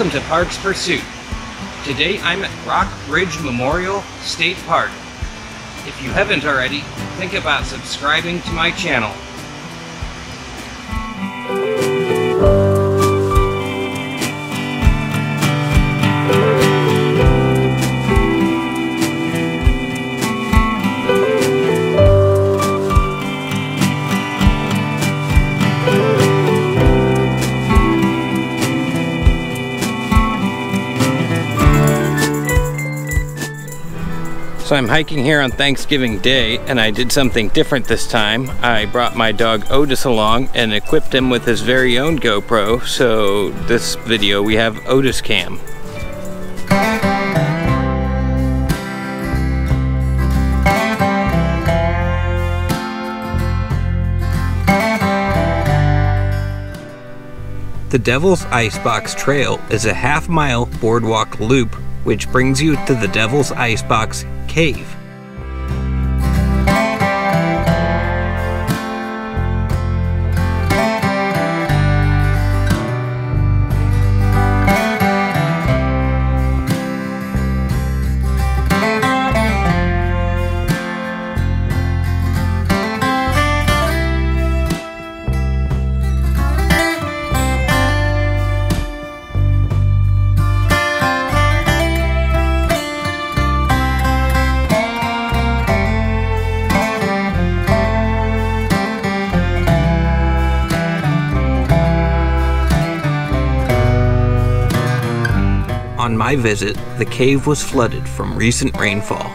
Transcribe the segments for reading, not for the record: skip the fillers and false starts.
Welcome to Parks Pursuit. Today I'm at Rock Bridge Memorial State Park. If you haven't already, think about subscribing to my channel. So I'm hiking here on Thanksgiving Day, and I did something different this time. I brought my dog Otis along and equipped him with his very own GoPro, so this video we have Otis Cam. The Devils Icebox Trail is a half-mile boardwalk loop which brings you to the Devils Icebox Cave. On my visit, the cave was flooded from recent rainfall.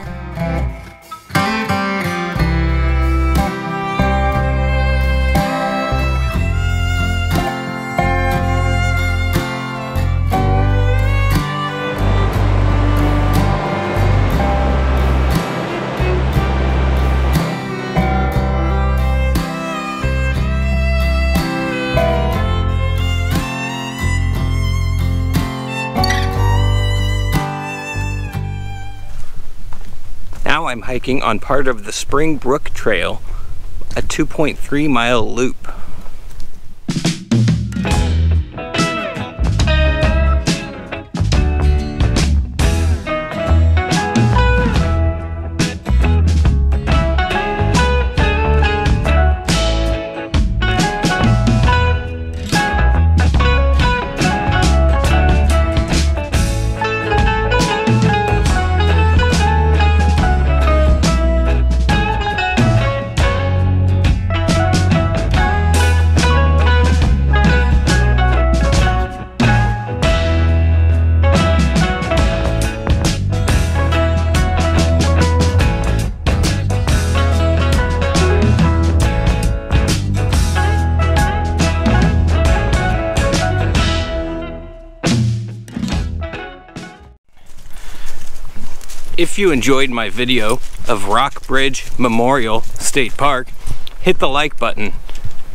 Now I'm hiking on part of the Spring Brook Trail, a 2.3 mile loop. If you enjoyed my video of Rock Bridge Memorial State Park, hit the like button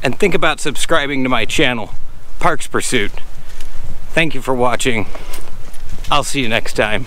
and think about subscribing to my channel, Parks Pursuit. Thank you for watching. I'll see you next time.